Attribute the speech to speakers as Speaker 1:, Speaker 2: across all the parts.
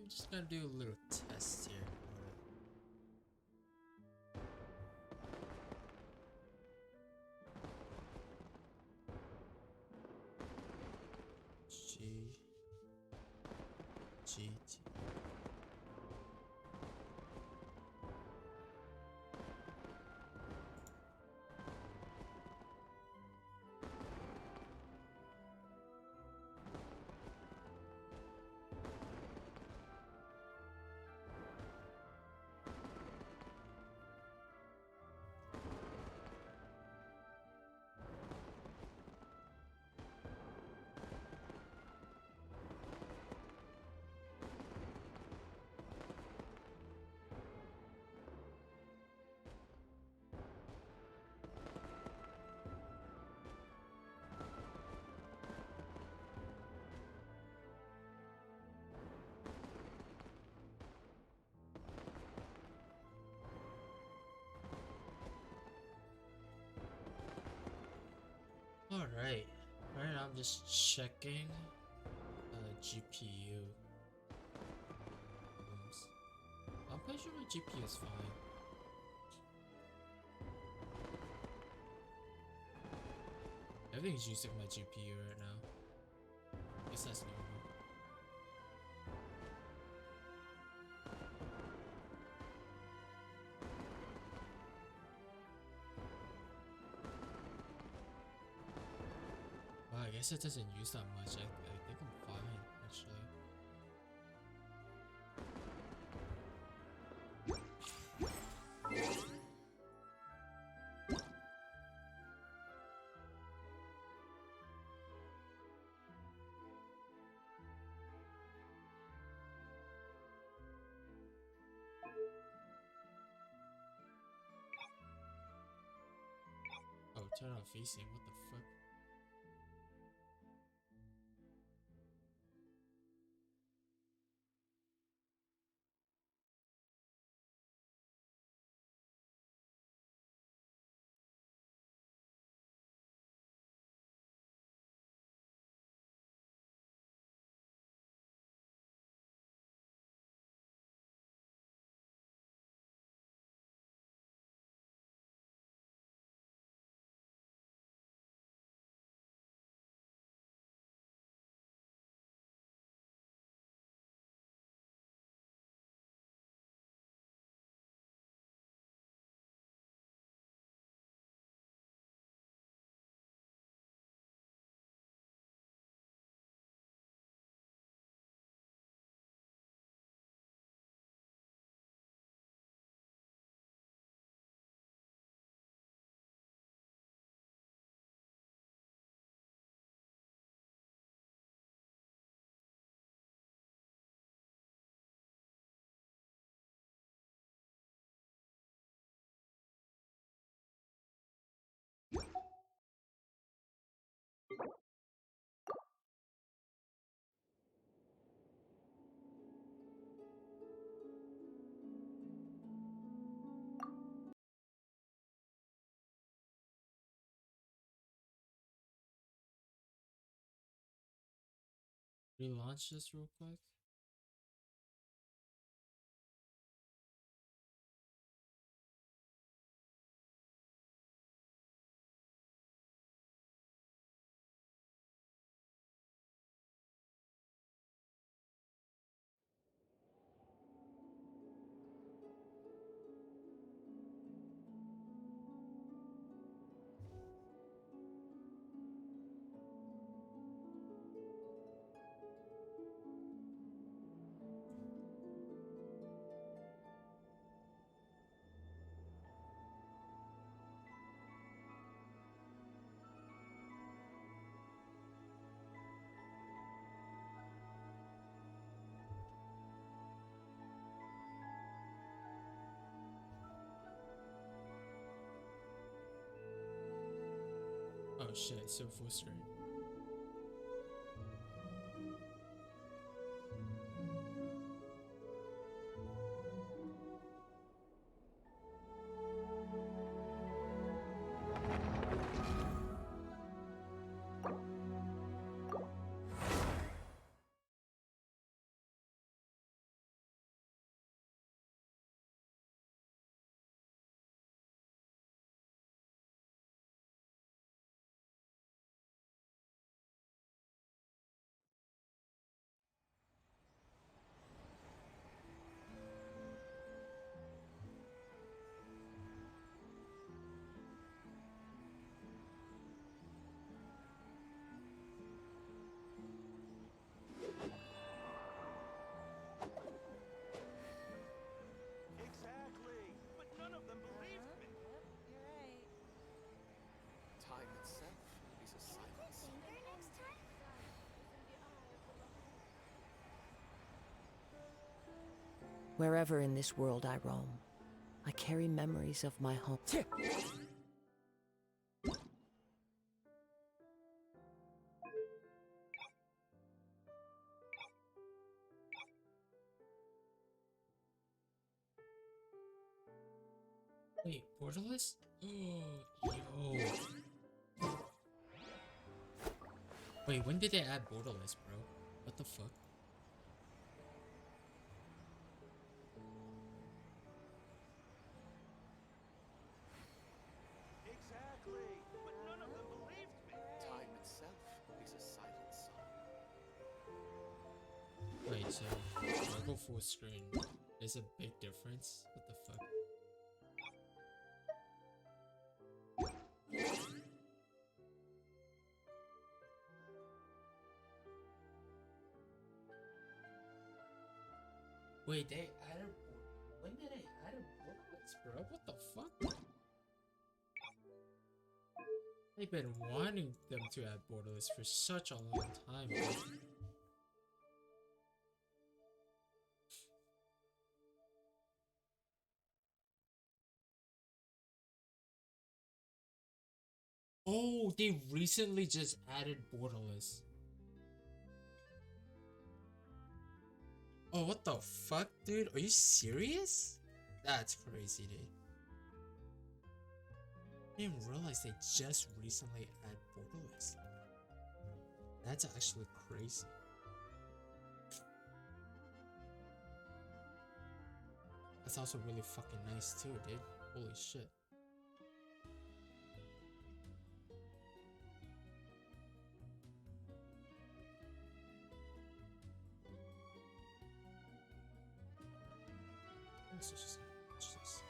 Speaker 1: I'm just gonna do a little test here. G. Alright. Right now I'm just checking GPU. I'm pretty sure my GPU is fine. Everything's using my GPU right now. I guess that's normal. Wow, I guess it doesn't use that much. I think I'm fine, actually. Oh, turn on facing. What the fuck? Relaunch this real quick. Oh shit, it's still full screen.
Speaker 2: Wherever in this world I roam, I carry memories of my home.
Speaker 1: Wait, Borderless? Yo. Wait, when did they add Borderless, bro? What the fuck?
Speaker 3: Exactly, but none of them believed me. Time itself is a silent song.
Speaker 1: Wait, so I'll go full screen. There's a big difference? What the fuck? Wait, they added. When did they add Borderless, bro? What the fuck? They've been wanting them to add Borderless for such a long time, bro. Oh, they recently just added Borderless. Oh, what the fuck, dude? Are you serious? That's crazy, dude. I didn't realize they just recently added Borderless. That's actually crazy. That's also really fucking nice too, dude. Holy shit. Let's just watch this.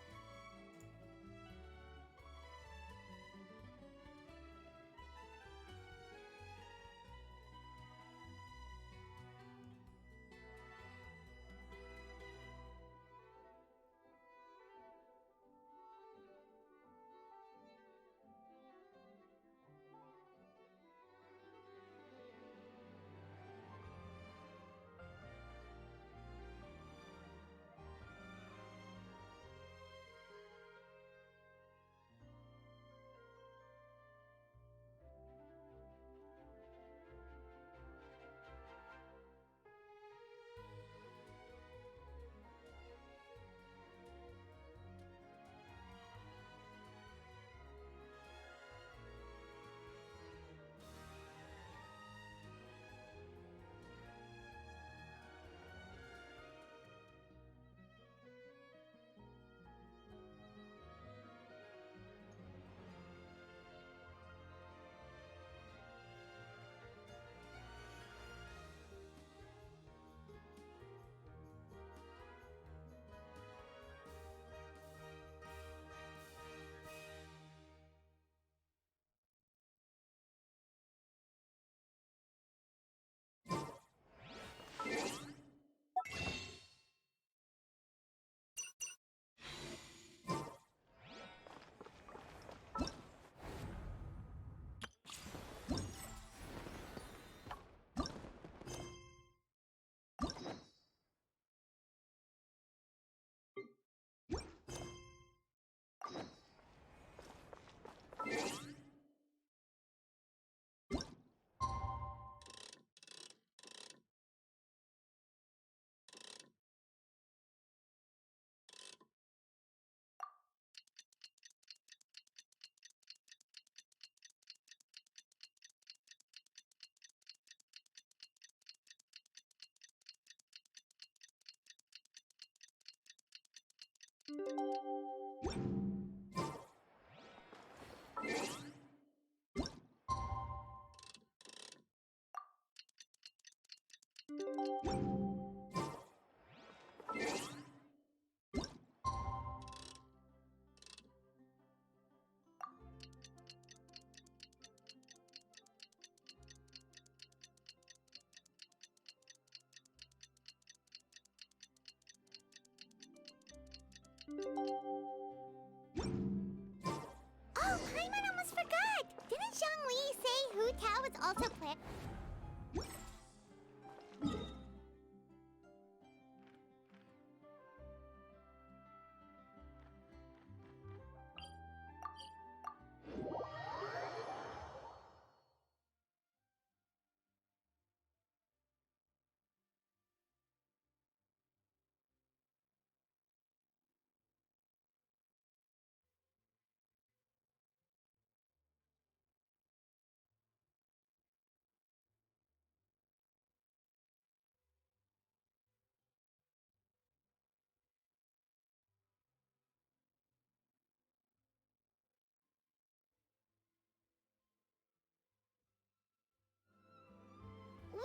Speaker 4: Oh, Paimon almost forgot! Didn't Zhongli say Hu Tao was also quick?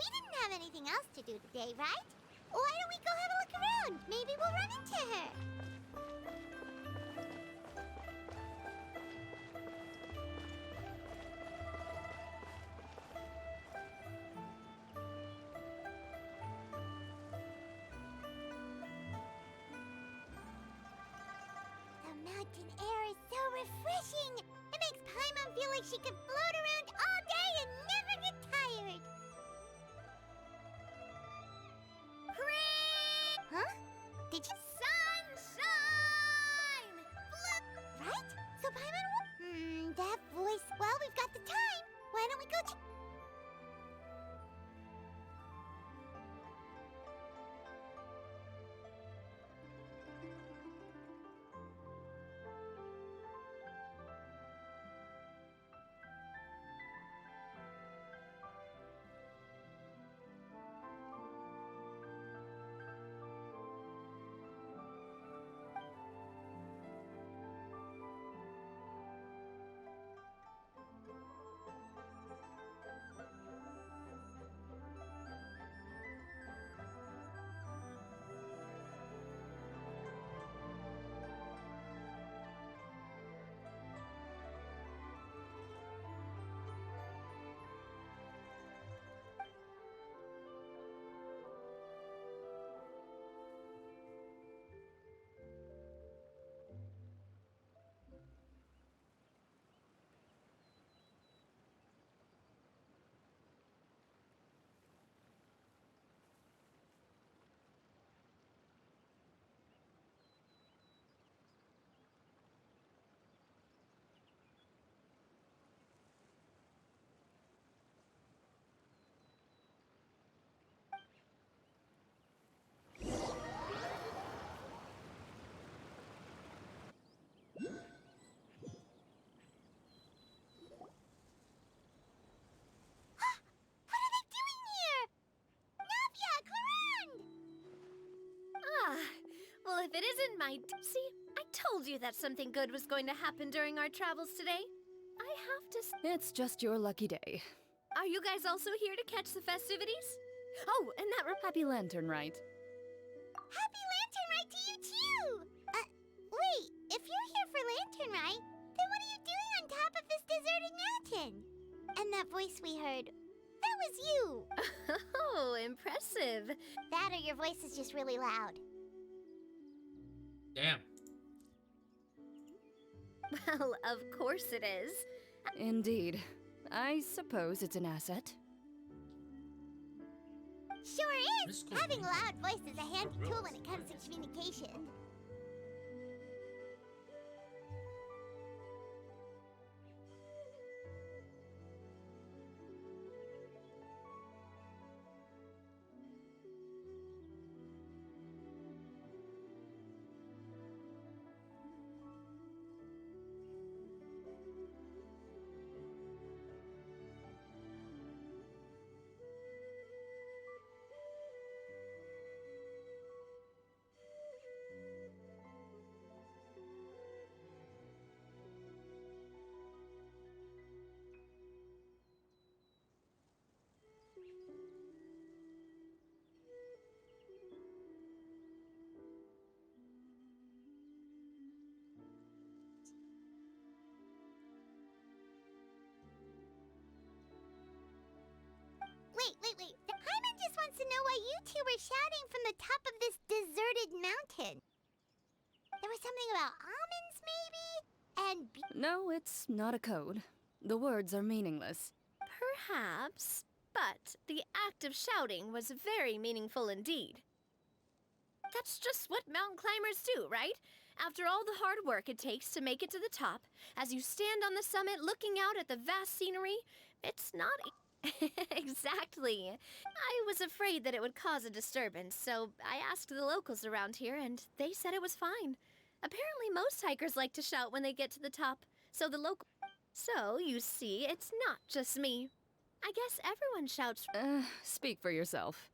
Speaker 4: we didn't have anything else to do today, right? Why don't we go have a look around? Maybe we'll run into her. The mountain air is so refreshing. It makes Paimon feel like she could float around all day and never get tired. Huh? Did you? Sunshine! Flip! Right? So Paimon that voice. Well, we've got the time. Why don't we go What are they doing here? Navia, Clarande!
Speaker 5: Well, if it isn't my... See, I told you that something good was going to happen during our travels today. I have to...
Speaker 6: It's just your lucky day.
Speaker 5: Are you guys also here to catch the festivities? Oh, and that...
Speaker 6: Happy Lantern, right?
Speaker 4: Happy Lantern Rite to you too! Wait, if you're here for Lantern Rite, then what are you doing on top of this deserted mountain? And that voice we heard, that was you!
Speaker 5: Oh, impressive.
Speaker 4: That or your voice is just really loud.
Speaker 1: Damn.
Speaker 5: Well, of course it is.
Speaker 6: Indeed. I suppose it's an asset.
Speaker 4: Sure is!
Speaker 1: Let's go.
Speaker 4: Having a loud voice is a handy tool when it comes to communication. Wait. Hyman just wants to know why you two were shouting from the top of this deserted mountain. There was something about almonds, maybe? And
Speaker 6: No, it's not a code. The words are meaningless.
Speaker 5: Perhaps. But the act of shouting was very meaningful indeed. That's just what mountain climbers do, right? After all the hard work it takes to make it to the top, as you stand on the summit looking out at the vast scenery, it's not... Exactly. I was afraid that it would cause a disturbance, so I asked the locals around here, and they said it was fine. Apparently most hikers like to shout when they get to the top, so you see, it's not just me. I guess everyone shouts.
Speaker 6: Speak for yourself.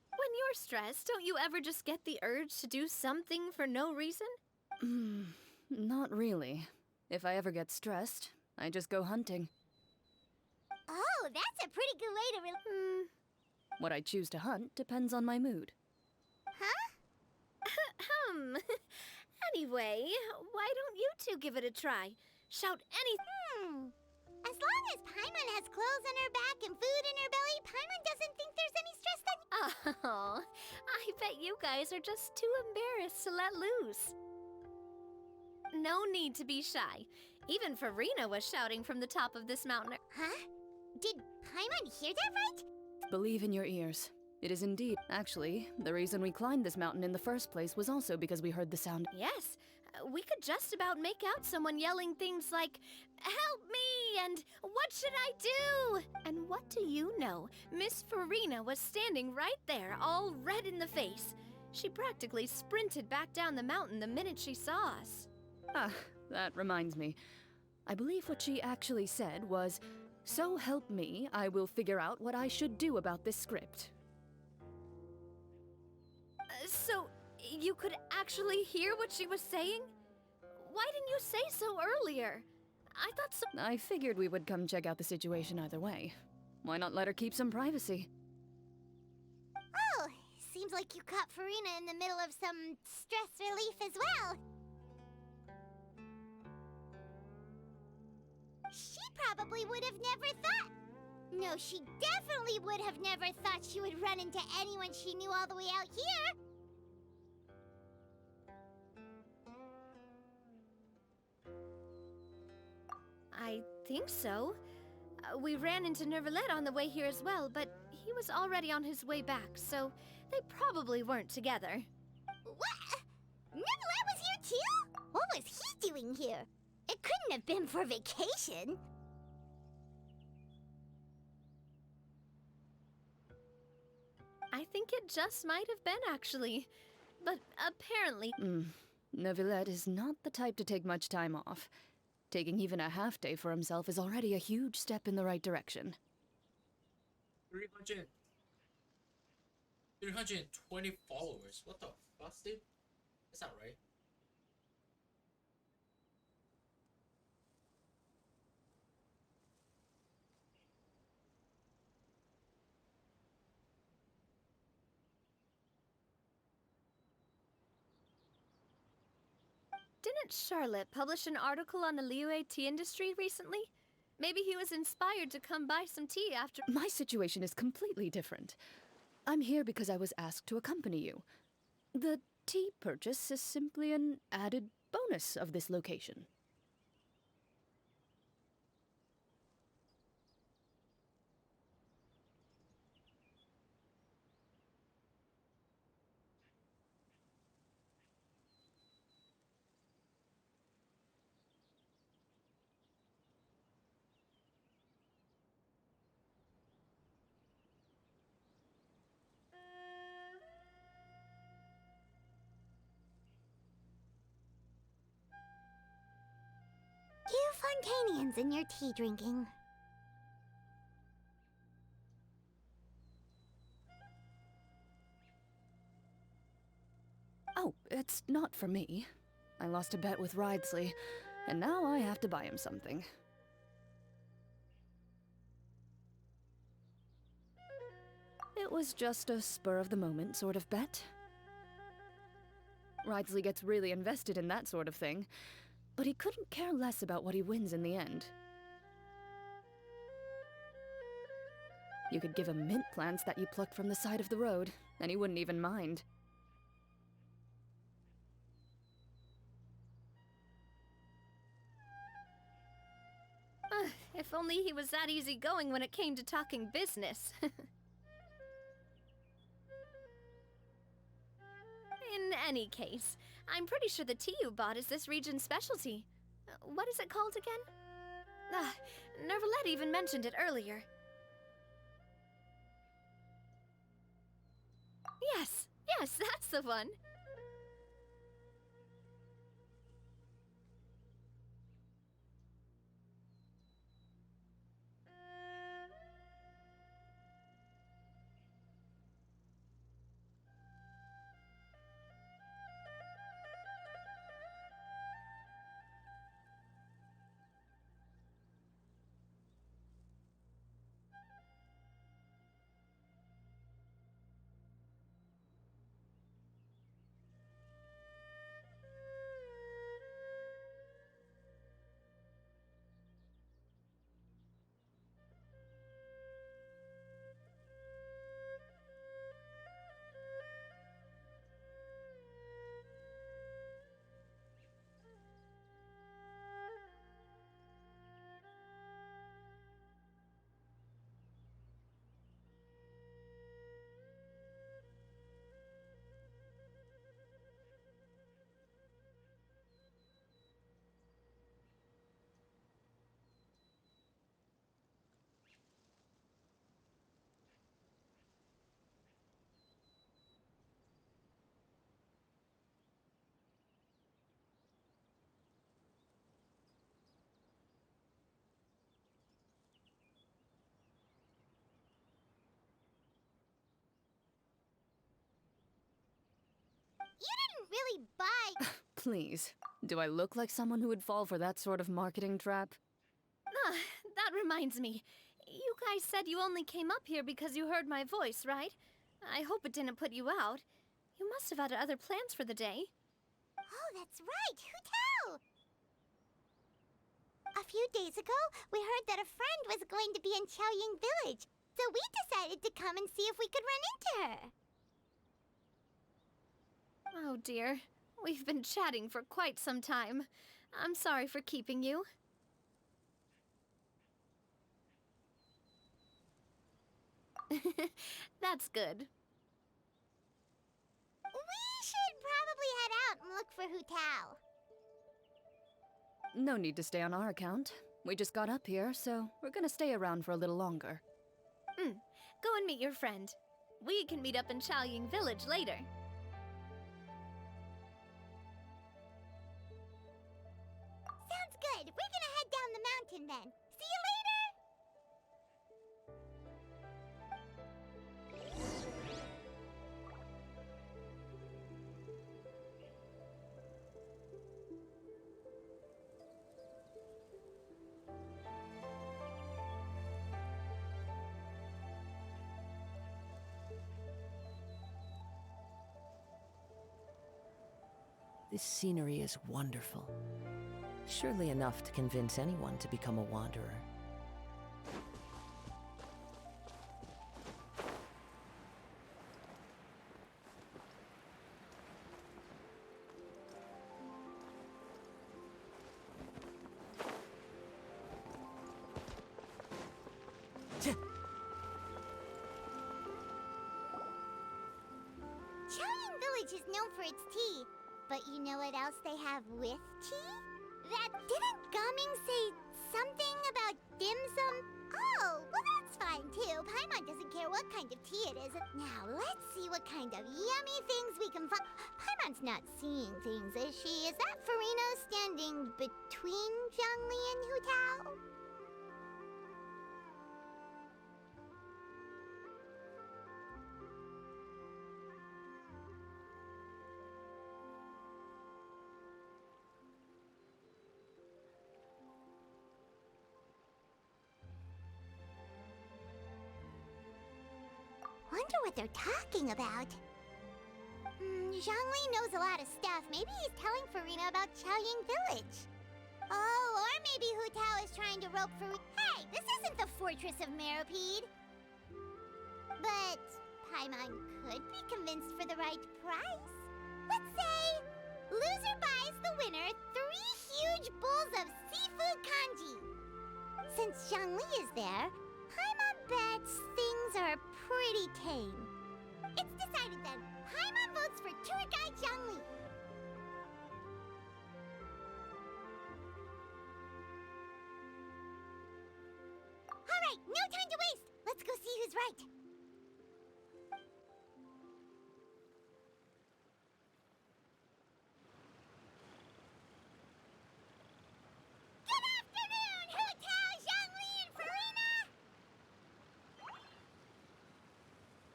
Speaker 5: When you're stressed, don't you ever just get the urge to do something for no reason?
Speaker 6: Not really. If I ever get stressed, I just go hunting.
Speaker 4: oh, that's a pretty good way to
Speaker 6: What I choose to hunt depends on my mood.
Speaker 5: Anyway, why don't you two give it a try? Shout any.
Speaker 4: As long as Paimon has clothes on her back and food in her belly, Paimon doesn't think there's any stress that...
Speaker 5: Oh, I bet you guys are just too embarrassed to let loose. No need to be shy. Even Farina was shouting from the top of this mountain.
Speaker 4: Huh? Did Paimon hear that right?
Speaker 6: Believe in your ears. It is indeed. Actually, the reason we climbed this mountain in the first place was also because we heard the sound.
Speaker 5: Yes, we could just about make out someone yelling things like, "Help me!" and "What should I do?" And what do you know? Miss Farina was standing right there, all red in the face. She practically sprinted back down the mountain the minute she saw us.
Speaker 6: Ah, that reminds me. I believe what she actually said was, "So help me, I will figure out what I should do about this script."
Speaker 5: So, you could actually hear what she was saying? Why didn't you say so earlier? I thought so.
Speaker 6: I figured we would come check out the situation either way. Why not let her keep some privacy?
Speaker 4: Oh, seems like you caught Farina in the middle of some stress relief as well. She probably would have never thought... No, she definitely would have never thought she would run into anyone she knew all the way out here.
Speaker 5: I think so. We ran into Nervalet on the way here as well, but he was already on his way back, so they probably weren't together.
Speaker 4: What? Nervalet was here too? What was he doing here? It couldn't have been for vacation.
Speaker 5: I think it just might have been, actually. But apparently...
Speaker 6: Neuvillette is not the type to take much time off. Taking even a half day for himself is already a huge step in the right direction.
Speaker 1: 320 followers. What the fuck, dude? That's not right.
Speaker 5: Didn't Charlotte publish an article on the Liyue tea industry recently? Maybe he was inspired to come buy some tea after...
Speaker 6: My situation is completely different. I'm here because I was asked to accompany you. The tea purchase is simply an added bonus of this location.
Speaker 4: You Fontanians and your tea drinking.
Speaker 6: Oh, it's not for me. I lost a bet with Ridesley, and now I have to buy him something. It was just a spur-of-the-moment sort of bet. Ridesley gets really invested in that sort of thing, but he couldn't care less about what he wins in the end. You could give him mint plants that you plucked from the side of the road, and he wouldn't even mind.
Speaker 5: If only he was that easygoing when it came to talking business. In any case, I'm pretty sure the tea you bought is this region's specialty. What is it called again? Nervalet even mentioned it earlier. Yes, that's the one.
Speaker 4: really buy.
Speaker 6: Please, do I look like someone who would fall for that sort of marketing trap?
Speaker 5: Ah, that reminds me. You guys said you only came up here because you heard my voice, right? I hope it didn't put you out. You must have had other plans for the day.
Speaker 4: Oh, that's right. Hotel! A few days ago, we heard that a friend was going to be in Chaoying Village, so we decided to come and see if we could run into her.
Speaker 5: Oh dear. We've been chatting for quite some time. I'm sorry for keeping you. That's good.
Speaker 4: We should probably head out and look for Hutao.
Speaker 6: No need to stay on our account. We just got up here, so we're gonna stay around for a little longer.
Speaker 5: Go and meet your friend. We can meet up in Chaoying Village later.
Speaker 4: Sounds good. We're gonna head down the mountain then. See you later!
Speaker 2: This scenery is wonderful. Surely enough to convince anyone to become a wanderer.
Speaker 4: Chaoying Village is known for its tea, but you know what else they have with tea? Didn't Gaming say something about dim sum? Oh, well that's fine too. Paimon doesn't care what kind of tea it is. Now let's see what kind of yummy things we can find. Paimon's not seeing things, is she? Is that Farina standing between Zhongli and Hutao? Wonder what they're talking about. Zhongli knows a lot of stuff. Maybe he's telling Farina about Chaoying Village. Oh, or maybe Hutao is trying to rope Farina. Hey, this isn't the Fortress of Meropide. But Paimon could be convinced for the right price. Let's say loser buys the winner 3 huge bowls of seafood kanji. Since Zhongli is there, Paimon bets things are pretty tame. It's decided then. Paimon votes for tour guide Zhongli. All right, no time to waste. Let's go see who's right. Good afternoon, Hutao, Zhongli, and Farina!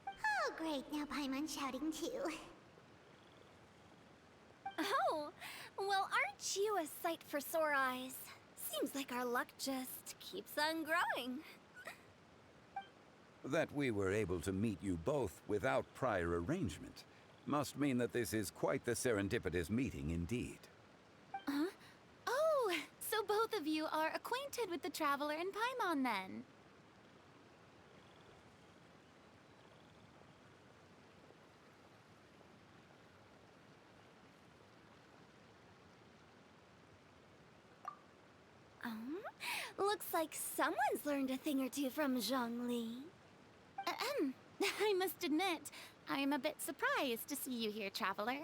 Speaker 4: Oh, great. Now Paimon's shouting too.
Speaker 5: Oh, well, aren't you a sight for sore eyes? Seems like our luck just keeps on growing.
Speaker 7: That we were able to meet you both without prior arrangement must mean that this is quite the serendipitous meeting indeed.
Speaker 8: Huh? Oh, so both of you are acquainted with the Traveler and Paimon then?
Speaker 5: Looks like someone's learned a thing or two from Zhongli.
Speaker 8: I must admit, I'm a bit surprised to see you here, Traveler.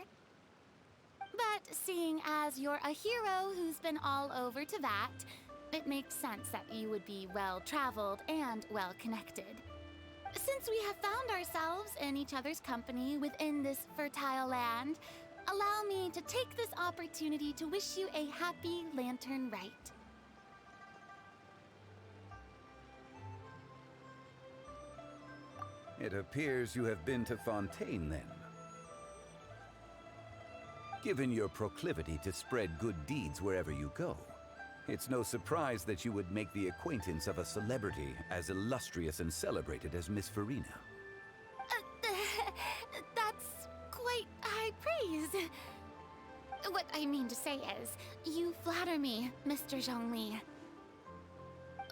Speaker 8: But seeing as you're a hero who's been all over Teyvat, it makes sense that you would be well-traveled and well-connected. Since we have found ourselves in each other's company within this fertile land, allow me to take this opportunity to wish you a happy Lantern Rite.
Speaker 7: It appears you have been to Fontaine then. Given your proclivity to spread good deeds wherever you go, it's no surprise that you would make the acquaintance of a celebrity as illustrious and celebrated as Miss Farina.
Speaker 8: That's quite high praise. What I mean to say is, you flatter me, Mr. Zhongli.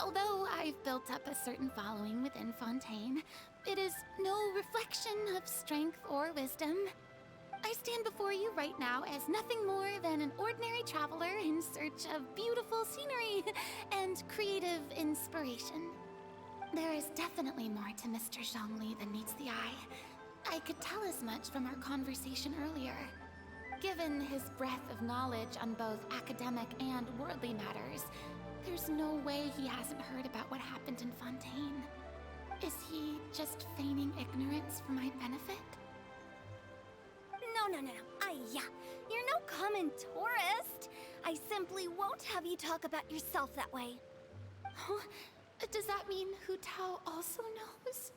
Speaker 8: Although I've built up a certain following within Fontaine, it is no reflection of strength or wisdom. I stand before you right now as nothing more than an ordinary traveler in search of beautiful scenery and creative inspiration. There is definitely more to Mr. Zhongli than meets the eye. I could tell as much from our conversation earlier. Given his breadth of knowledge on both academic and worldly matters, there's no way he hasn't heard about what happened in Fontaine. Is he just feigning ignorance for my benefit?
Speaker 5: No. You're no common tourist. I simply won't have you talk about yourself that way.
Speaker 8: Huh? Does that mean Hu Tao also knows?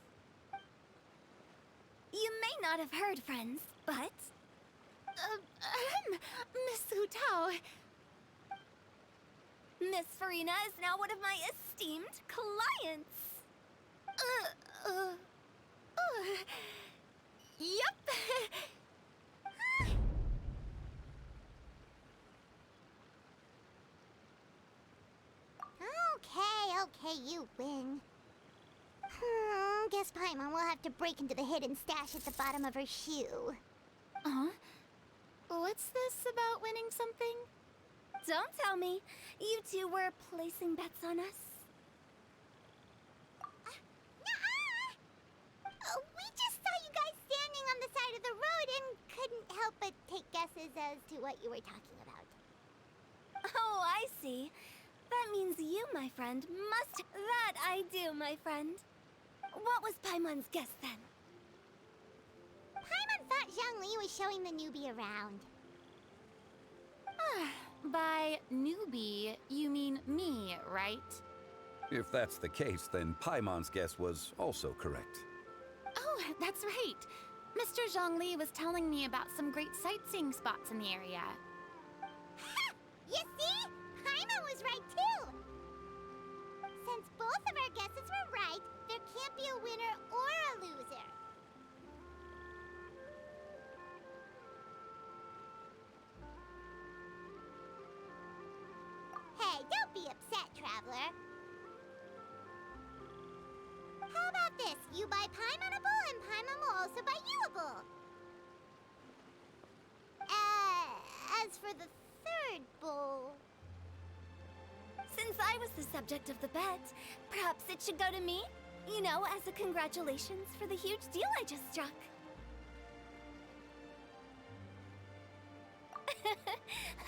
Speaker 5: You may not have heard, friends, but...
Speaker 8: Miss Hu Tao.
Speaker 5: Miss Farina is now one of my esteemed clients.
Speaker 8: Yep.
Speaker 4: Okay, you win. Guess Paimon will have to break into the hidden stash at the bottom of her shoe.
Speaker 8: What's this about winning something?
Speaker 5: Don't tell me. You two were placing bets on us.
Speaker 4: We just saw you guys standing on the side of the road and couldn't help but take guesses as to what you were talking about.
Speaker 5: Oh, I see. That means you, my friend, must... That I do, my friend. What was Paimon's guess then?
Speaker 4: Paimon thought Zhongli was showing the newbie around.
Speaker 8: By newbie, you mean me, right?
Speaker 7: If that's the case, then Paimon's guess was also correct.
Speaker 8: Oh, that's right. Mr. Zhongli was telling me about some great sightseeing spots in the area.
Speaker 4: Ha! You see? Paimon was right too! Since both of our guesses were right, there can't be a winner or a loser. Hey, don't be upset, traveler. How about this? You buy Paimon a bowl and Paimon will also buy you a bowl. As for the third bowl...
Speaker 5: Since I was the subject of the bet, perhaps it should go to me? You know, as a congratulations for the huge deal I just struck.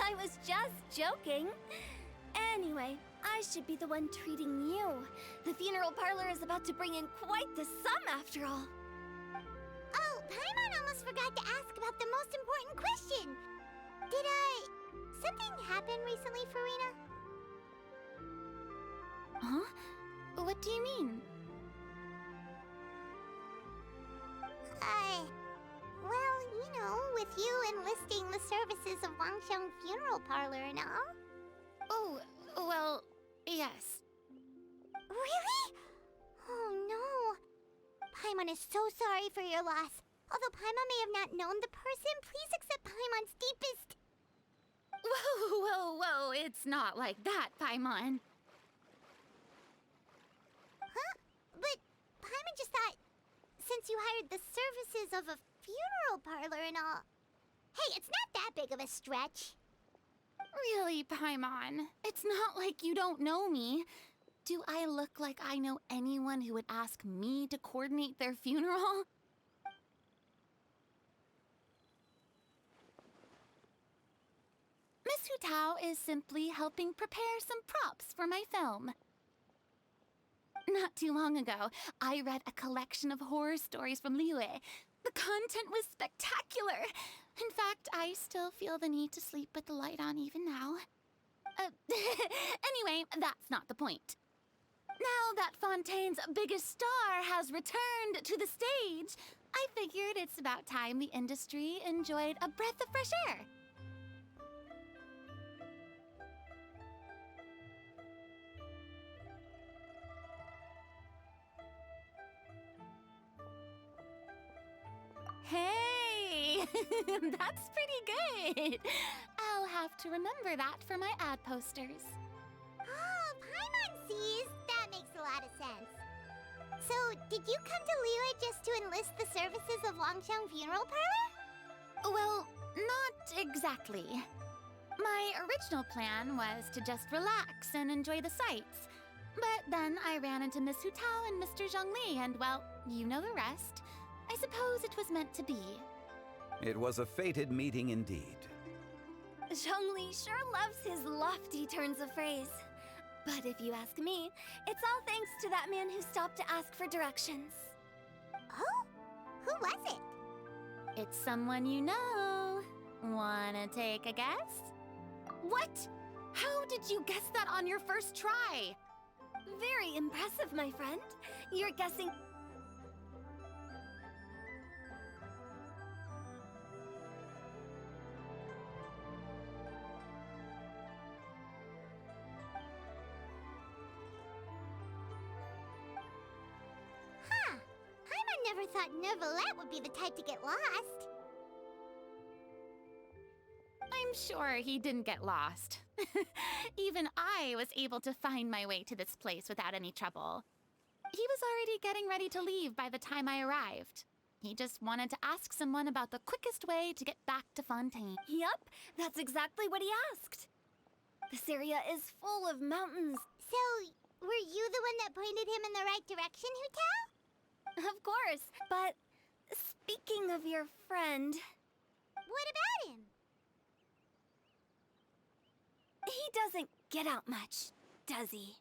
Speaker 5: I was just joking. Anyway, I should be the one treating you. The funeral parlor is about to bring in quite the sum after all.
Speaker 4: Oh, Paimon almost forgot to ask about the most important question. Did, something happen recently, Farina?
Speaker 8: Huh? What do you mean?
Speaker 4: Well, you know, with you enlisting the services of Wangsheng Funeral Parlor and all.
Speaker 8: Oh, well, yes.
Speaker 4: Really? Oh, no. Paimon is so sorry for your loss. Although Paimon may have not known the person, please accept Paimon's deepest...
Speaker 8: Whoa, it's not like that, Paimon.
Speaker 4: Huh? But Paimon just thought, since you hired the services of a funeral parlor and all... Hey, it's not that big of a stretch.
Speaker 8: Really, Paimon? It's not like you don't know me. Do I look like I know anyone who would ask me to coordinate their funeral? Miss Hu Tao is simply helping prepare some props for my film. Not too long ago, I read a collection of horror stories from Liyue. The content was spectacular. In fact, I still feel the need to sleep with the light on even now. Anyway, that's not the point. Now that Fontaine's biggest star has returned to the stage, I figured it's about time the industry enjoyed a breath of fresh air. Hey, that's pretty good. I'll have to remember that for my ad posters.
Speaker 4: Oh, Paimon sees. That makes a lot of sense. So, did you come to Liyue just to enlist the services of Longxiang Funeral Parlor?
Speaker 8: Well, not exactly. My original plan was to just relax and enjoy the sights. But then I ran into Miss Hu Tao and Mr. Zhongli, and well, you know the rest. I suppose it was meant to be.
Speaker 7: It was a fated meeting indeed.
Speaker 5: Zhongli sure loves his lofty turns of phrase. But if you ask me, it's all thanks to that man who stopped to ask for directions.
Speaker 4: Oh? Who was it?
Speaker 8: It's someone you know. Wanna take a guess? What? How did you guess that on your first try?
Speaker 5: Very impressive, my friend. You're guessing.
Speaker 4: Huh. Paimon never thought Neuvillette would be the type to get lost.
Speaker 8: I'm sure he didn't get lost. Even I was able to find my way to this place without any trouble. He was already getting ready to leave by the time I arrived. He just wanted to ask someone about the quickest way to get back to Fontaine.
Speaker 5: Yup, that's exactly what he asked. This area is full of mountains.
Speaker 4: So, were you the one that pointed him in the right direction, Hu Tao?
Speaker 5: Of course, but speaking of your friend,
Speaker 4: What about him?
Speaker 5: he doesn't get out much, does he?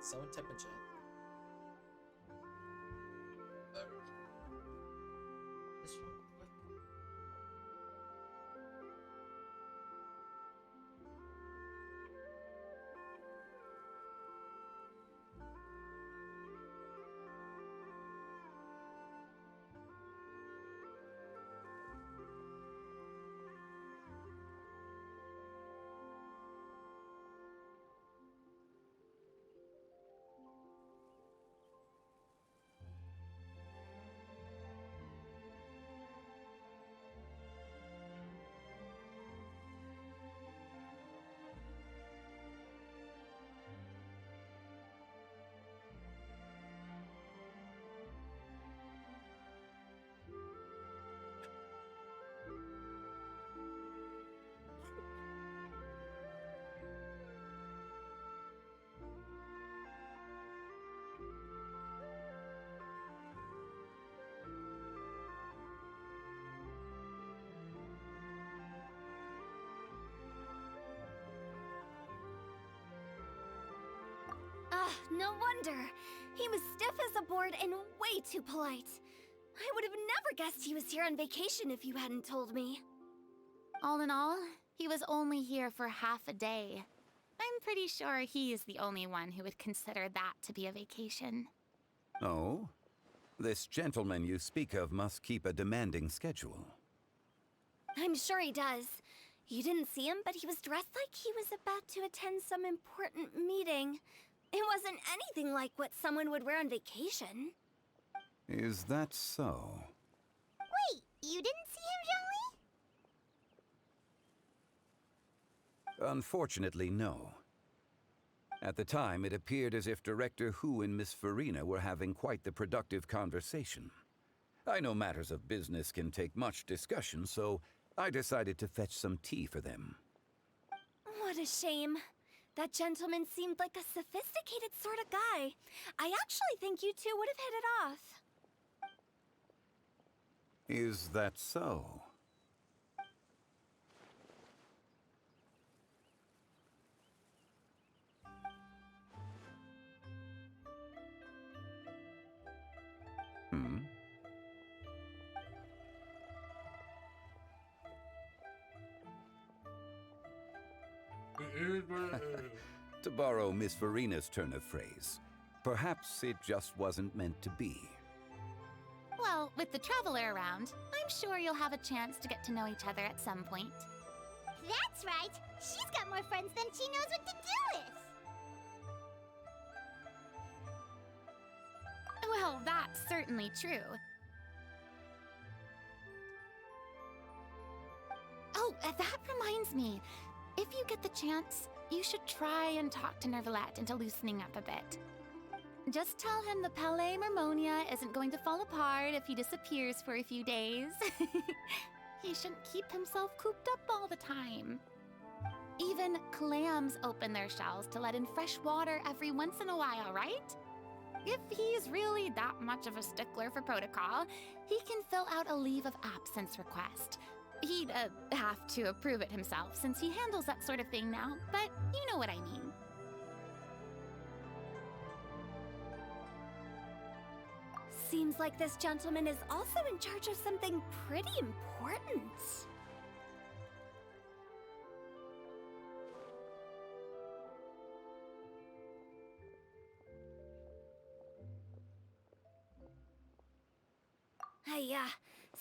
Speaker 1: Someone tap in chat. What's wrong? What?
Speaker 5: Ah, no wonder. He was stiff as a board and way too polite. I would have never guessed he was here on vacation if you hadn't told me.
Speaker 8: All in all, he was only here for half a day. I'm pretty sure he is the only one who would consider that to be a vacation.
Speaker 7: Oh? This gentleman you speak of must keep a demanding schedule.
Speaker 5: I'm sure he does. You didn't see him, but he was dressed like he was about to attend some important meeting. It wasn't anything like what someone would wear on vacation.
Speaker 7: Is that so?
Speaker 4: Wait, you didn't see him, Zhongli?
Speaker 7: Unfortunately, no. At the time, it appeared as if Director Hu and Miss Farina were having quite the productive conversation. I know matters of business can take much discussion, so I decided to fetch some tea for them.
Speaker 5: What a shame. That gentleman seemed like a sophisticated sort of guy. I actually think you two would have hit it off.
Speaker 7: Is that so? Hmm? To borrow Miss Farina's turn of phrase, perhaps it just wasn't meant to be.
Speaker 8: Well, with the traveler around, I'm sure you'll have a chance to get to know each other at some point.
Speaker 4: That's right. She's got more friends than she knows what to do with.
Speaker 8: Well, that's certainly true. Oh, that reminds me. If you get the chance, you should try and talk to Nervalette into loosening up a bit. Just tell him the Palais Mermonia isn't going to fall apart if he disappears for a few days. He shouldn't keep himself cooped up all the time. Even clams open their shells to let in fresh water every once in a while, right? If he's really that much of a stickler for protocol, he can fill out a leave of absence request. He'd have to approve it himself since he handles that sort of thing now, but you know what I mean.
Speaker 5: Seems like this gentleman is also in charge of something pretty important.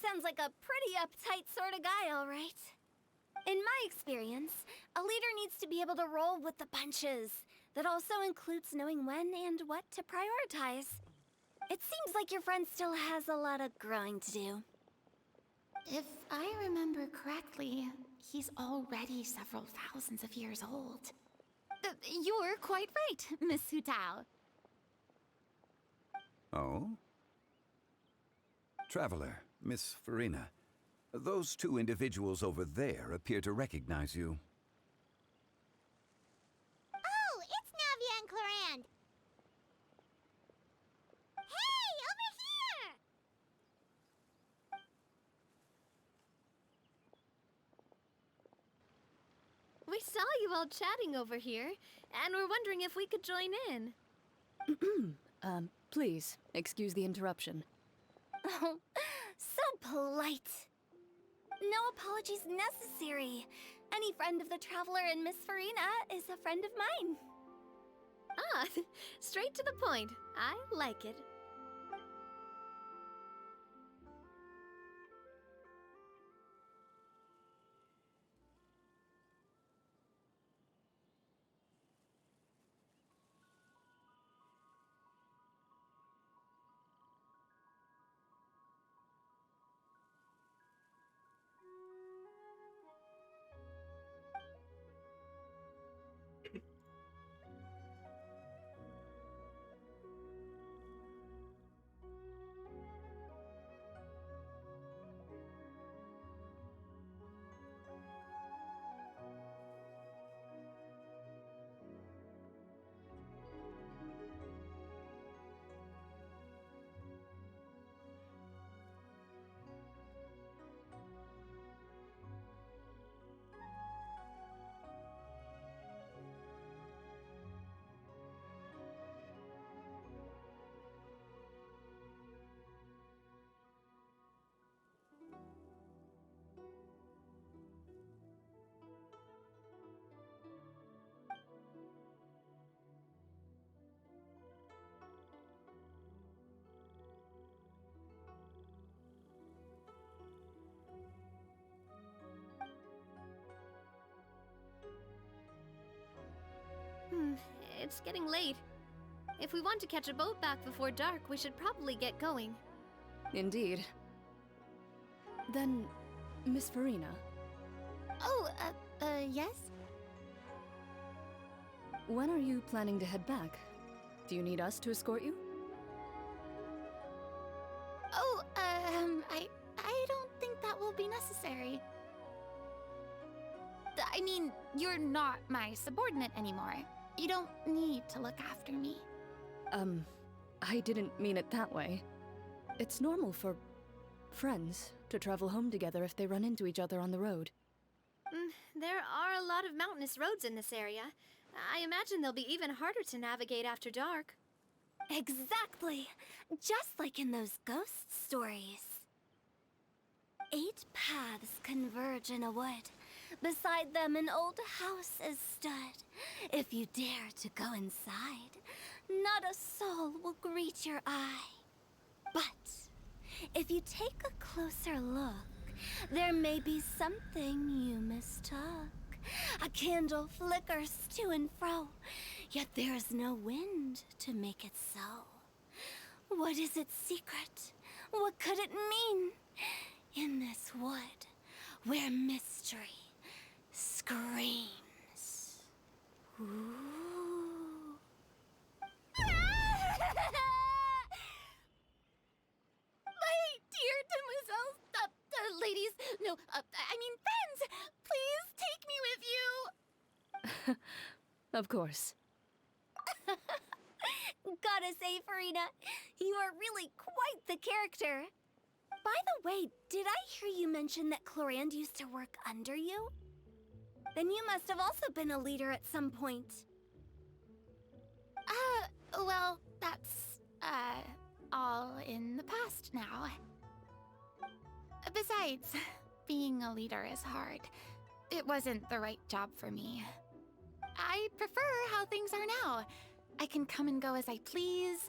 Speaker 5: Sounds like a pretty uptight sort of guy, all right. In my experience, a leader needs to be able to roll with the punches. That also includes knowing when and what to prioritize. It seems like your friend still has a lot of growing to do.
Speaker 8: If I remember correctly, he's already several thousands of years old. You're quite right, Miss Hu Tao.
Speaker 7: Oh? Traveler, Miss Farina, those two individuals over there appear to recognize you.
Speaker 4: Oh, it's Navia and Clarand. Hey, over here!
Speaker 5: We saw you all chatting over here, and we're wondering if we could join in.
Speaker 6: Please, excuse the interruption.
Speaker 8: Oh, so polite. No apologies necessary. Any friend of the Traveler and Miss Farina is a friend of mine.
Speaker 5: Ah, straight to the point. I like it. It's getting late. If we want to catch a boat back before dark, we should probably get going.
Speaker 6: Indeed. Then, Miss Farina,
Speaker 8: Oh, yes?
Speaker 6: when are you planning to head back? Do you need us to escort you?
Speaker 8: Oh, I don't think that will be necessary. I mean, you're not my subordinate anymore. You don't need to look after me.
Speaker 6: I didn't mean it that way. It's normal for friends to travel home together if they run into each other on the road.
Speaker 5: There are a lot of mountainous roads in this area. I imagine they'll be even harder to navigate after dark.
Speaker 8: Exactly! Just like in those ghost stories. 8 paths converge in a wood. Beside them an old house is stood. If you dare to go inside, not a soul will greet your eye. But if you take a closer look, there may be something you mistook. A candle flickers to and fro, yet there is no wind to make it so. What is its secret? What could it mean? In this wood, where mystery screams. Ooh. My dear demoiselles, ladies, no, I mean friends, please take me with you.
Speaker 6: Of course.
Speaker 8: Gotta say, Farina, you are really quite the character. By the way, did I hear you mention that Clorand used to work under you? Then you must have also been a leader at some point. Well, that's, all in the past now. Besides, being a leader is hard. It wasn't the right job for me. I prefer how things are now. I can come and go as I please,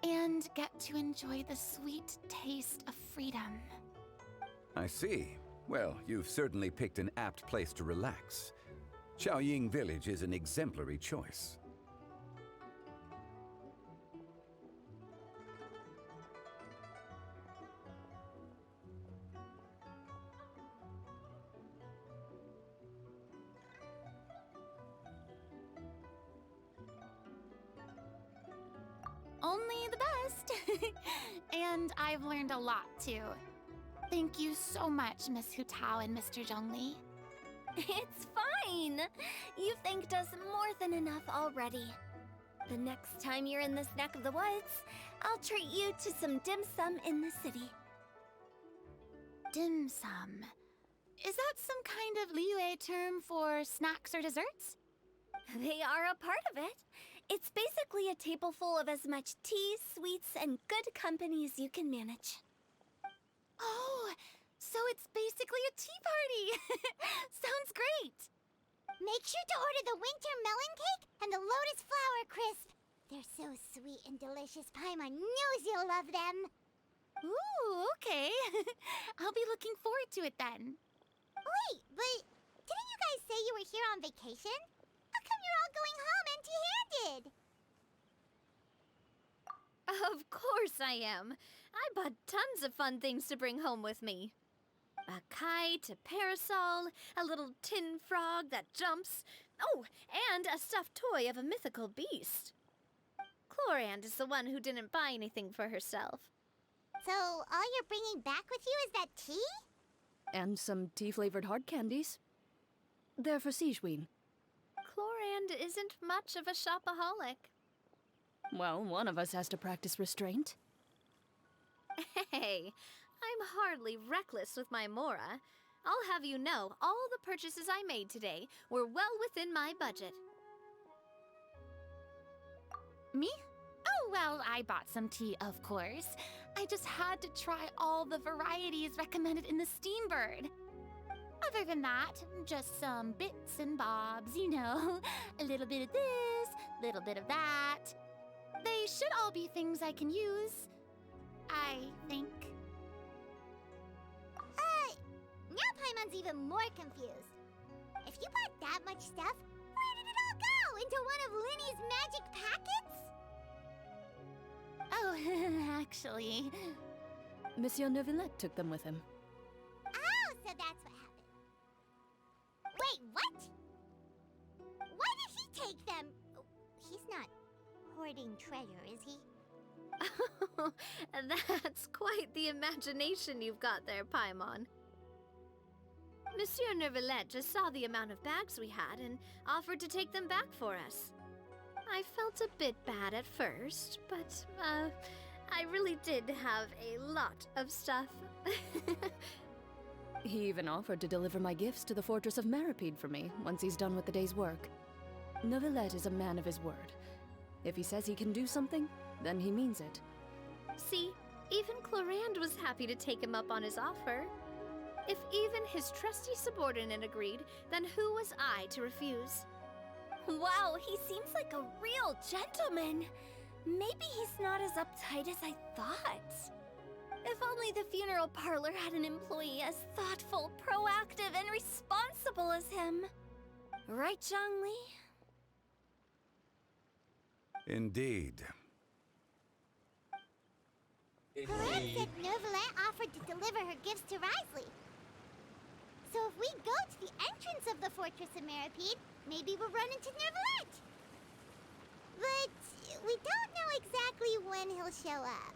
Speaker 8: and get to enjoy the sweet taste of freedom.
Speaker 7: I see. Well, you've certainly picked an apt place to relax. Xiaoying Village is an exemplary choice.
Speaker 8: Only the best. And I've learned a lot, too. Thank you so much, Miss Hutao and Mr. Zhongli. It's fine. You thanked us more than enough already. The next time you're in this neck of the woods, I'll treat you to some dim sum in the city. Dim sum? Is that some kind of Liyue term for snacks or desserts? They are a part of it.
Speaker 5: It's basically a table full of as much tea, sweets, and good company as you can manage.
Speaker 8: Oh, so it's basically a tea party. Sounds great.
Speaker 4: Make sure to order the winter melon cake and the lotus flower crisp. They're so sweet and delicious. Paimon knows you'll love them.
Speaker 8: Ooh, okay. I'll be looking forward to it then.
Speaker 4: Wait, but didn't you guys say you were here on vacation? How come you're all going home empty-handed?
Speaker 5: Of course I am. I bought tons of fun things to bring home with me. A kite, a parasol, a little tin frog that jumps. Oh, and a stuffed toy of a mythical beast. Chlorand is the one who didn't buy anything for herself.
Speaker 4: So all you're bringing back with you is that tea?
Speaker 6: And some tea-flavored hard candies. They're for Sigewinne.
Speaker 5: Chlorand isn't much of a shopaholic.
Speaker 6: Well, one of us has to practice restraint.
Speaker 5: Hey, I'm hardly reckless with my Mora. I'll have you know, all the purchases I made today were well within my budget.
Speaker 8: Me? Oh, well, I bought some tea, of course. I just had to try all the varieties recommended in the Steambird. Other than that, just some bits and bobs, you know. A little bit of this, little bit of that. They should all be things I can use, I think.
Speaker 4: Now Paimon's even more confused. If you bought that much stuff, where did it all go? Into one of Linny's magic packets?
Speaker 8: Oh, actually,
Speaker 6: Monsieur Neuvillette took them with him.
Speaker 4: Oh, so that's what happened. Wait, what? Why did he take them? He's not hoarding treasure, is he?
Speaker 5: That's quite the imagination you've got there, Paimon. Monsieur Neuvillette just saw the amount of bags we had and offered to take them back for us. I felt a bit bad at first, but, I really did have a lot of stuff.
Speaker 6: He even offered to deliver my gifts to the Fortress of Maripede for me once he's done with the day's work. Neuvillette is a man of his word. If he says he can do something, then he means it.
Speaker 5: See, even Chlorand was happy to take him up on his offer. If even his trusty subordinate agreed, then who was I to refuse?
Speaker 9: Wow, he seems like a real gentleman. Maybe he's not as uptight as I thought. If only the funeral parlor had an employee as thoughtful, proactive, and responsible as him. Right, Zhongli?
Speaker 7: Indeed.
Speaker 4: Chlorand said Neuvillette offered to deliver her gifts to Risley. So if we go to the entrance of the Fortress of Maripede, maybe we'll run into Neuvillette. But we don't know exactly when he'll show up.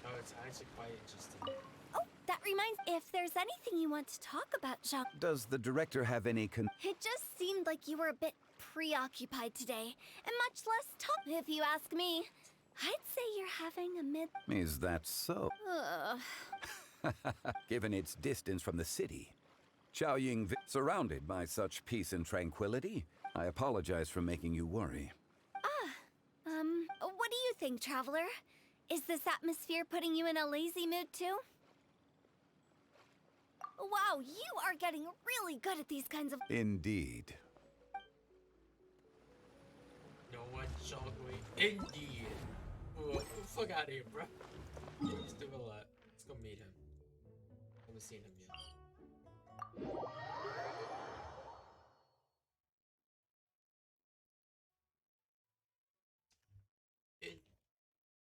Speaker 1: Oh, it's actually quite interesting.
Speaker 9: Oh, that reminds me, if there's anything you want to talk about, Jacques,
Speaker 7: Does the director have any
Speaker 9: it just seemed like you were a bit preoccupied today, and much less talk, if you ask me. I'd say you're having a
Speaker 7: Is that so?
Speaker 9: Ugh.
Speaker 7: Given its distance from the city, Xiaoying surrounded by such peace and tranquility, I apologize for making you worry.
Speaker 9: What do you think, Traveler? Is this atmosphere putting you in a lazy mood too? Wow, you are getting really good at these kinds of...
Speaker 7: Indeed.
Speaker 1: No one shall wait. Indeed. Ooh, fuck out of here, bro. Let's do a lot. Let's go meet him. Haven't seen him yet.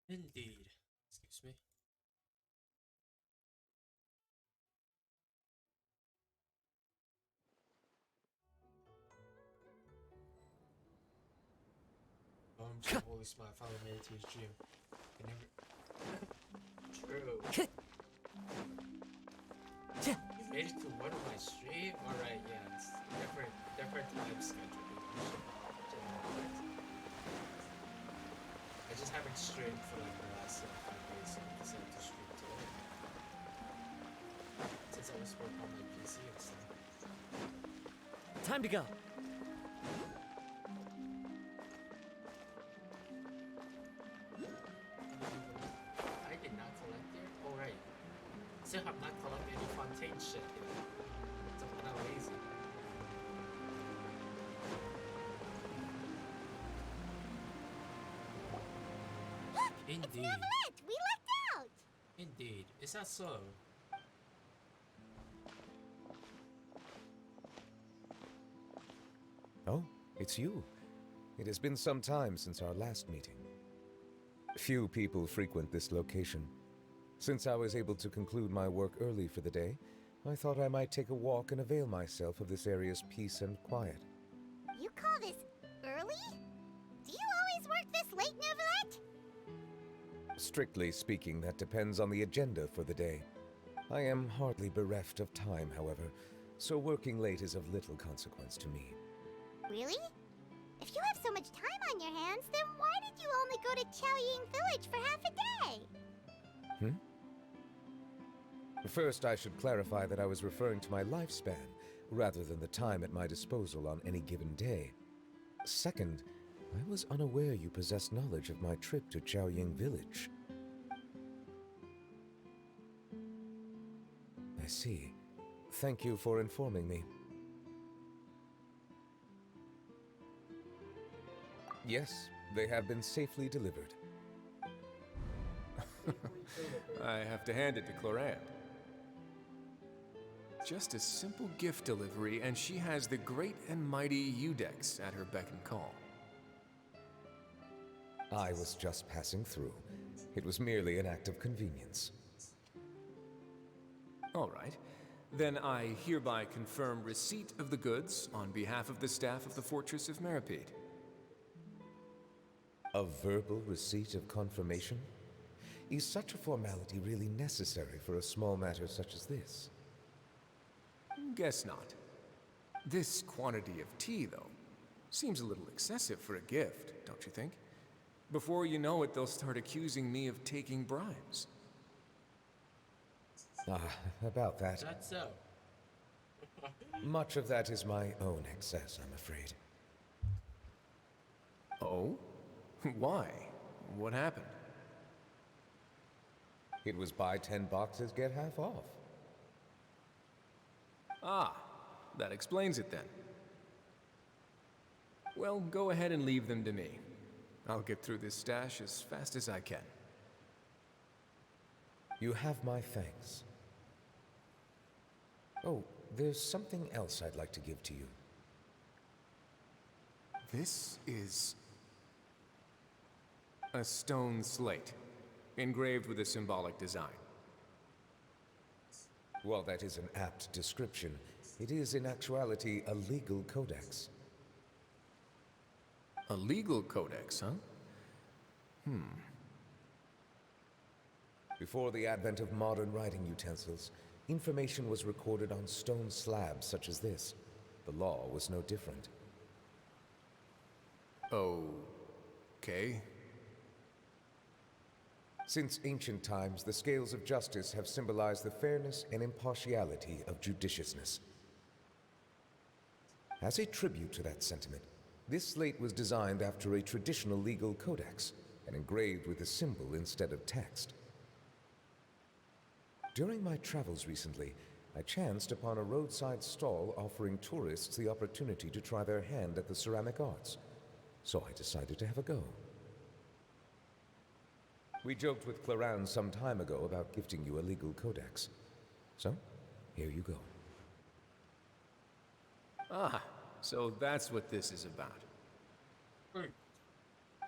Speaker 1: Indeed. Excuse me. Oh, I'm so holy smart. I finally made it to his gym. I never. True. You made it to one of my stream? Alright, yeah. It's different time schedule. I just haven't streamed for like the last 5 days, so I decided to stream today. It's always work on my PC and stuff.
Speaker 10: Time to go.
Speaker 1: I did not collect it. Oh right. Still have not collected any Fontaine shit yet. So I'm kinda lazy. Indeed.
Speaker 4: Neverlet, we lucked out!
Speaker 1: Indeed. Is that so?
Speaker 11: Oh, it's you. It has been some time since our last meeting. Few people frequent this location. Since I was able to conclude my work early for the day, I thought I might take a walk and avail myself of this area's peace and quiet.
Speaker 4: You call this early? Do you always work this late, Neverlet?
Speaker 11: Strictly speaking, that depends on the agenda for the day. I am hardly bereft of time, however, so working late is of little consequence to me.
Speaker 4: Really? If you have so much time on your hands, then why did you only go to Chaoying Village for half a day?
Speaker 11: First, I should clarify that I was referring to my lifespan, rather than the time at my disposal on any given day. Second, I was unaware you possessed knowledge of my trip to Chaoying Village. I see. Thank you for informing me. Yes, they have been safely delivered.
Speaker 12: I have to hand it to Clorant. Just a simple gift delivery, and she has the great and mighty Udex at her beck and call.
Speaker 11: I was just passing through. It was merely an act of convenience.
Speaker 12: All right. Then I hereby confirm receipt of the goods on behalf of the staff of the Fortress of Meripede.
Speaker 11: A verbal receipt of confirmation? Is such a formality really necessary for a small matter such as this?
Speaker 12: Guess not. This quantity of tea, though, seems a little excessive for a gift, don't you think? Before you know it, they'll start accusing me of taking bribes.
Speaker 11: About that.
Speaker 1: That's so.
Speaker 11: Much of that is my own excess, I'm afraid.
Speaker 12: Oh? Why? What happened?
Speaker 11: It was buy 10 boxes, get half off.
Speaker 12: Ah, that explains it then. Well, go ahead and leave them to me. I'll get through this stash as fast as I can.
Speaker 11: You have my thanks. Oh, there's something else I'd like to give to you.
Speaker 12: This is a stone slate, engraved with a symbolic design.
Speaker 11: While that is an apt description, it is in actuality a legal codex.
Speaker 12: A legal codex, huh?
Speaker 11: Before the advent of modern writing utensils, information was recorded on stone slabs such as this. The law was no different.
Speaker 12: Okay.
Speaker 11: Since ancient times, the scales of justice have symbolized the fairness and impartiality of judiciousness. As a tribute to that sentiment, this slate was designed after a traditional legal codex and engraved with a symbol instead of text. During my travels recently, I chanced upon a roadside stall offering tourists the opportunity to try their hand at the ceramic arts, so I decided to have a go. We joked with Clorant some time ago about gifting you a legal codex. So, here you go.
Speaker 12: Ah, so that's what this is about.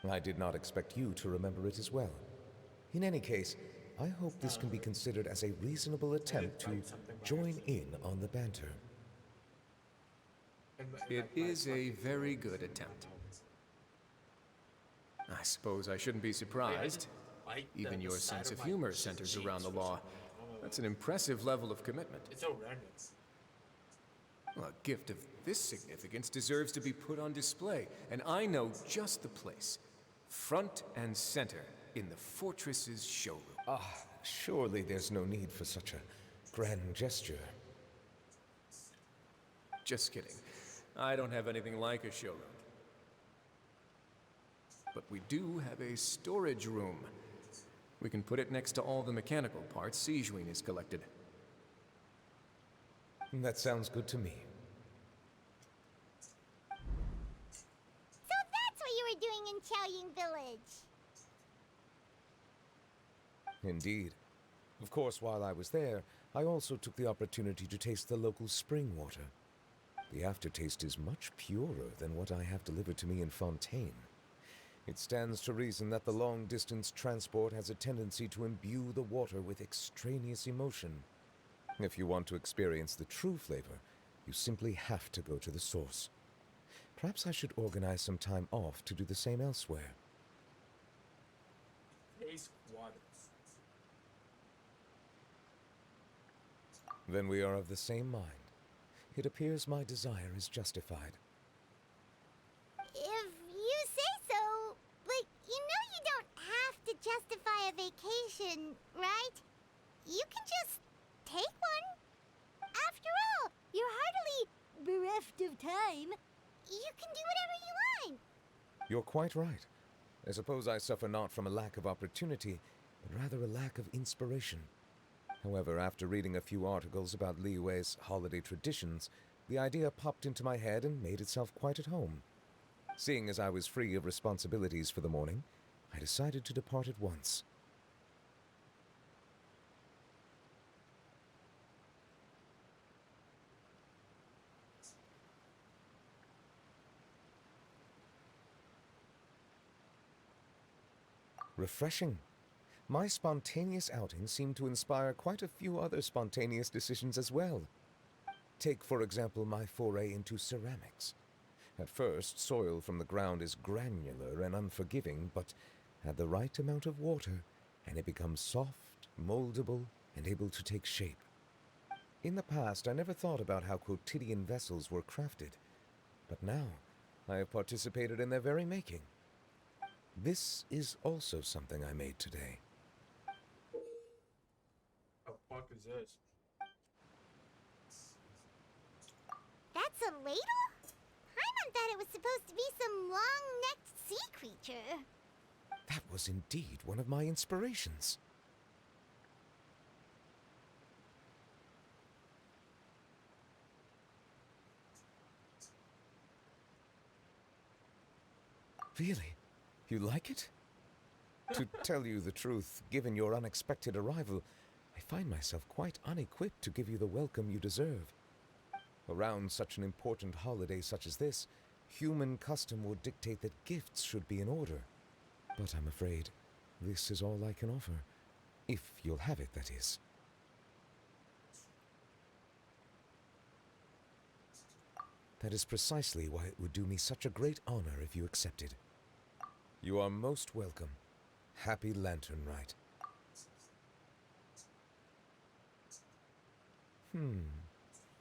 Speaker 11: I did not expect you to remember it as well. In any case, I hope this can be considered as a reasonable attempt to join in on the banter.
Speaker 12: It is a very good attempt. I suppose I shouldn't be surprised. Even your sense of humor centers around the law. That's an impressive level of commitment.
Speaker 1: It's so random.
Speaker 12: A gift of this significance deserves to be put on display, and I know just the place. Front and center in the Fortress's showroom.
Speaker 11: Surely there's no need for such a grand gesture.
Speaker 12: Just kidding. I don't have anything like a showroom. But we do have a storage room. We can put it next to all the mechanical parts Sijuin has collected.
Speaker 11: That sounds good to me.
Speaker 4: So that's what you were doing in Chaoying Village.
Speaker 11: Indeed. Of course, while I was there, I also took the opportunity to taste the local spring water. The aftertaste is much purer than what I have delivered to me in Fontaine. It stands to reason that the long-distance transport has a tendency to imbue the water with extraneous emotion. If you want to experience the true flavor, you simply have to go to the source. Perhaps I should organize some time off to do the same elsewhere.
Speaker 1: Taste water.
Speaker 11: Then we are of the same mind. It appears my desire is justified.
Speaker 4: If you say so, but you know you don't have to justify a vacation, right? You can just take one. After all, you're hardly bereft of time. You can do whatever you want.
Speaker 11: You're quite right. I suppose I suffer not from a lack of opportunity, but rather a lack of inspiration. However, after reading a few articles about Liyue's holiday traditions, the idea popped into my head and made itself quite at home. Seeing as I was free of responsibilities for the morning, I decided to depart at once. Refreshing. My spontaneous outing seemed to inspire quite a few other spontaneous decisions as well. Take, for example, my foray into ceramics. At first, soil from the ground is granular and unforgiving, but add the right amount of water, and it becomes soft, moldable, and able to take shape. In the past, I never thought about how quotidian vessels were crafted, but now I have participated in their very making. This is also something I made today.
Speaker 1: What the fuck is this?
Speaker 4: That's a ladle? Paimon thought it was supposed to be some long-necked sea creature.
Speaker 11: That was indeed one of my inspirations. Really? You like it? To tell you the truth, given your unexpected arrival, I find myself quite unequipped to give you the welcome you deserve. Around such an important holiday such as this, human custom would dictate that gifts should be in order. But I'm afraid this is all I can offer. If you'll have it, that is. That is precisely why it would do me such a great honor if you accepted. You are most welcome. Happy Lantern Rite.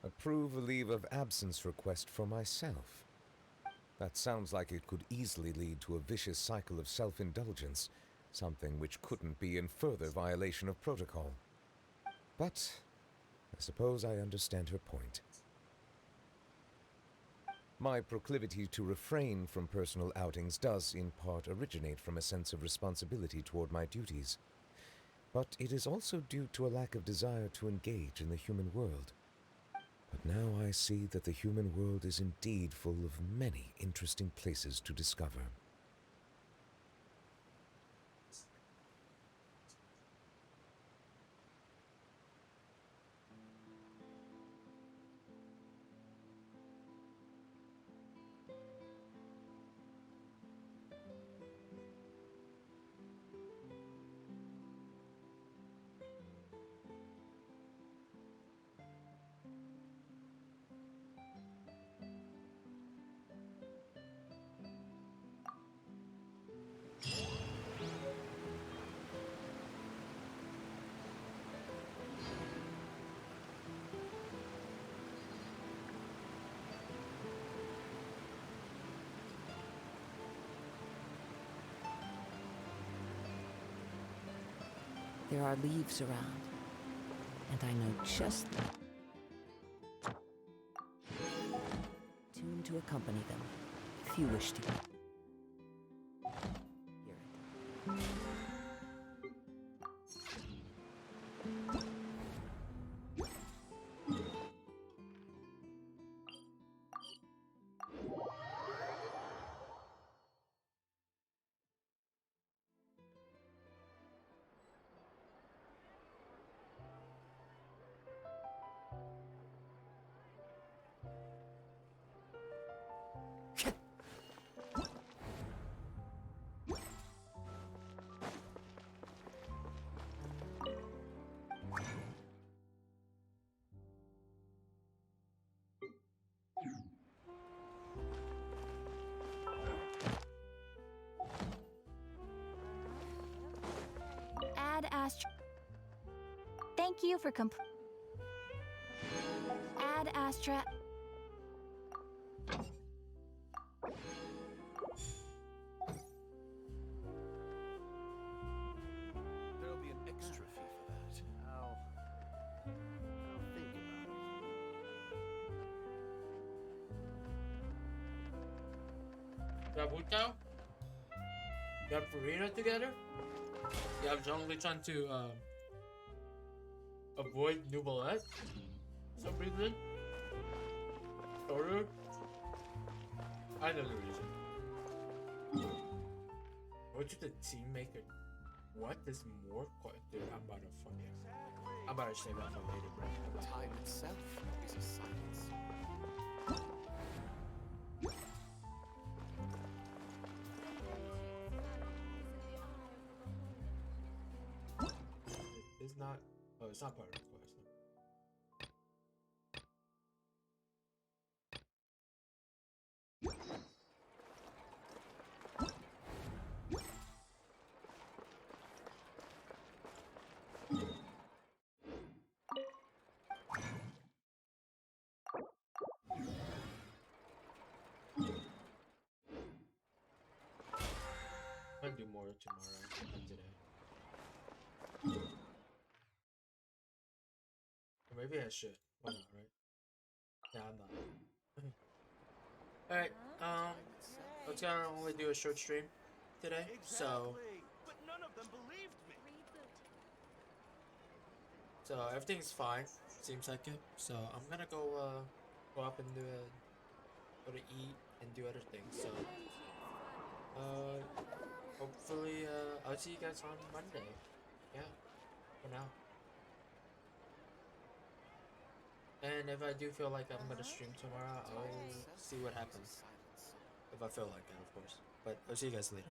Speaker 11: Approve a leave of absence request for myself. That sounds like it could easily lead to a vicious cycle of self-indulgence, something which couldn't be in further violation of protocol. But I suppose I understand her point. My proclivity to refrain from personal outings does, in part, originate from a sense of responsibility toward my duties. But it is also due to a lack of desire to engage in the human world. But now I see that the human world is indeed full of many interesting places to discover.
Speaker 2: There are leaves around, and I know just tune to accompany them, if you wish to hear it.
Speaker 8: Ad Astra. Thank you for Ad Astra.
Speaker 3: There'll be an extra fee for that. I'll think about it.
Speaker 1: You have Wutao? You have Farina together? You have Zhongli trying to avoid Nubalet? For some reason? Toru? I know the reason. What did the team make it? What is more dude, I'm about to fucking I'm about to save that for later, bro.
Speaker 3: Time itself is a silence.
Speaker 1: It's not. Oh, it's not part of the quest. I'm gonna do more tomorrow than today. Or maybe I should. Why not, right? Yeah, I'm not. Alright, let's gonna only do a short stream today, so
Speaker 3: But none of them believed me.
Speaker 1: everything's fine. Seems like it. So I'm gonna go up and go to eat and do other things. So hopefully I'll see you guys on Monday. Yeah, for now. And if I do feel like I'm gonna stream tomorrow, I'll see what happens. If I feel like it, of course. But I'll see you guys later.